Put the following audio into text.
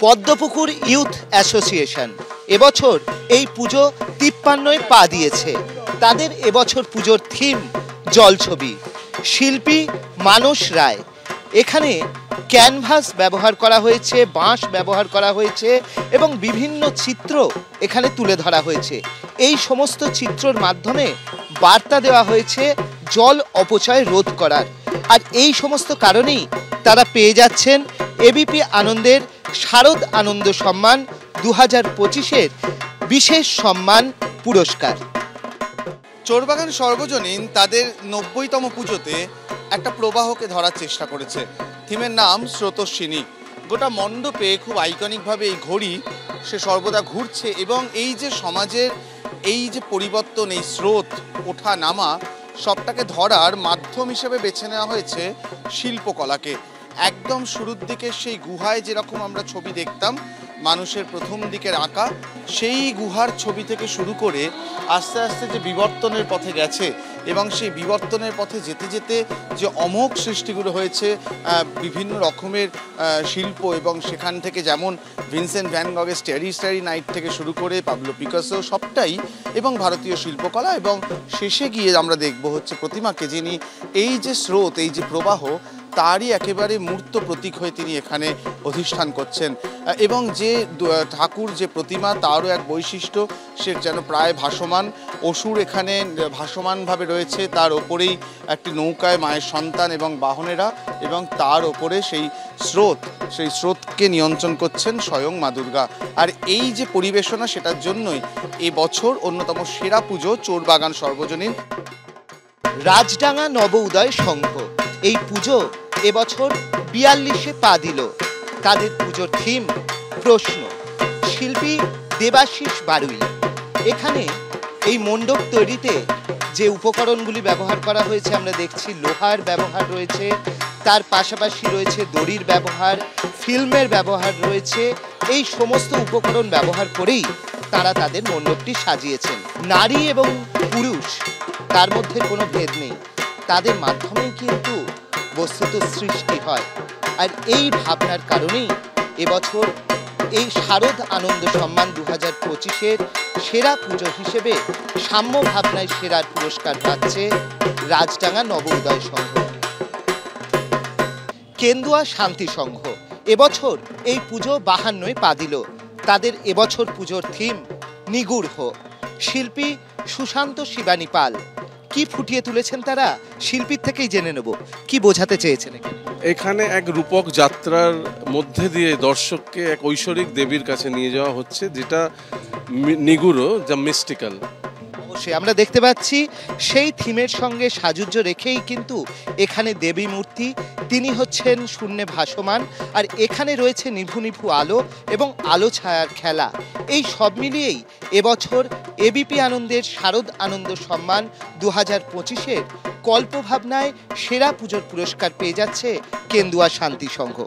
Padmapukur youth association এবছর এই পুজো ৫৩য় পা দিয়েছে। তাদের এবছর পুজোর থিম জলছবি। শিল্পী মানস রায়। এখানে ক্যানভাস ব্যবহার করা হয়েছে, বাঁশ ব্যবহার করা হয়েছে এবং বিভিন্ন চিত্র এখানে তুলে ধরা হয়েছে। এই সমস্ত চিত্রর মাধ্যমে বার্তা দেওয়া হয়েছে জল অপচয় রোধ করার। আর এই সমস্ত কারণেই তারা পেয়ে যাচ্ছেন এবিপি আনন্দের শারদ আনন্দ সম্মান ২০২৫-এর বিশেষ সম্মান পুরস্কার। চোরবাগান সর্বজনীন তাদের ৯০তম পুজোতে একটা প্রবাহকে ধরার চেষ্টা করেছে। থিমের নাম স্রোতস্বিনী। গোটা মণ্ডপে খুব আইকনিকভাবে এই ঘড়ি সে সর্বদা ঘুরছে এবং এই যে সমাজের এই যে পরিবর্তন, এই স্রোত ওঠা নামা, সবটাকে ধরার মাধ্যম হিসেবে বেছে নেওয়া হয়েছে শিল্পকলাকে। একদম শুরুর দিকে সেই গুহায় যেরকম আমরা ছবি দেখতাম মানুষের প্রথম দিকের আঁকা, সেই গুহার ছবি থেকে শুরু করে আস্তে আস্তে যে বিবর্তনের পথে গেছে এবং সেই বিবর্তনের পথে যেতে যেতে যে অমোঘ সৃষ্টিগুলো হয়েছে, বিভিন্ন রকমের শিল্প, এবং সেখান থেকে যেমন ভিনসেন্ট ভ্যান গগের স্টারি স্টারি নাইট থেকে শুরু করে পাবলো পিকাসো সবটাই, এবং ভারতীয় শিল্পকলা, এবং শেষে গিয়ে আমরা দেখব হচ্ছে প্রতিমাকে, যিনি এই যে স্রোত, এই যে প্রবাহ, তারই একেবারে মূর্ত প্রতীক হয়ে তিনি এখানে অধিষ্ঠান করছেন। এবং যে ঠাকুর, যে প্রতিমা, তারও এক বৈশিষ্ট্য, সে যেন প্রায় ভাসমান। অসুর এখানে ভাসমানভাবে রয়েছে, তার ওপরেই একটি নৌকায় মায়ের সন্তান এবং বাহনেরা, এবং তার ওপরে সেই স্রোতকে নিয়ন্ত্রণ করছেন স্বয়ং মা দুর্গা। আর এই যে পরিবেশনা, সেটার জন্যই এবছর অন্যতম সেরা পুজো চোরবাগান সর্বজনীন। রাজডাঙ্গা নব উদয় সংঘ এই পুজো এবছর ৪২-এ পা দিল। তাদের পুজোর থিম প্রশ্ন। শিল্পী দেবাশিস বারুই। এখানে এই মণ্ডপ তৈরিতে যে উপকরণগুলি ব্যবহার করা হয়েছে আমরা দেখছি লোহার ব্যবহার রয়েছে, তার পাশাপাশি রয়েছে দড়ির ব্যবহার, ফিল্মের ব্যবহার রয়েছে। এই সমস্ত উপকরণ ব্যবহার করেই তারা তাদের মণ্ডপটি সাজিয়েছেন। নারী এবং পুরুষ তার মধ্যে কোনো ভেদ নেই, তাদের মাধ্যমেই কিন্তু বস্তুত সৃষ্টি হয়। আর এই ভাবনার কারণেই এবছর এই শারদ আনন্দ সম্মান ২০২৫-এর সেরা পুজো হিসেবে সাম্য ভাবনায় সেরার পুরস্কার পাচ্ছে রাজডাঙ্গা নব উদয় সংঘ। কেন্দুয়া শান্তি সংঘ এবছর এই পুজো ৫২-এ পা দিল। তাদের এবছর পুজোর থিম নিগূঢ়। শিল্পী সুশান্ত শিবানী পাল। কি ফুটিয়ে তুলেছেন তারা, শিল্পীর থেকেই জেনে নেব কি বোঝাতে চেয়েছেন। এখানে এক রূপক যাত্রার মধ্যে দিয়ে দর্শককে এক ঐশ্বরিক দেবীর কাছে নিয়ে যাওয়া হচ্ছে, যেটা নিগূঢ়, যা মিস্টিক্যাল। অবশ্যই আমরা দেখতে পাচ্ছি সেই থিমের সঙ্গে সাযুজ্য রেখেই কিন্তু এখানে দেবী মূর্তি, তিনি হচ্ছেন শূন্যে ভাসমান। আর এখানে রয়েছে নিভু নিভু আলো এবং আলো ছায়ার খেলা। এই সব মিলিয়েই এবছর এবিপি আনন্দের শারদ আনন্দ সম্মান ২০২৫-এর কল্পভাবনায় সেরা পুজোর পুরস্কার পেয়ে যাচ্ছে কেন্দুয়া শান্তি সংঘ।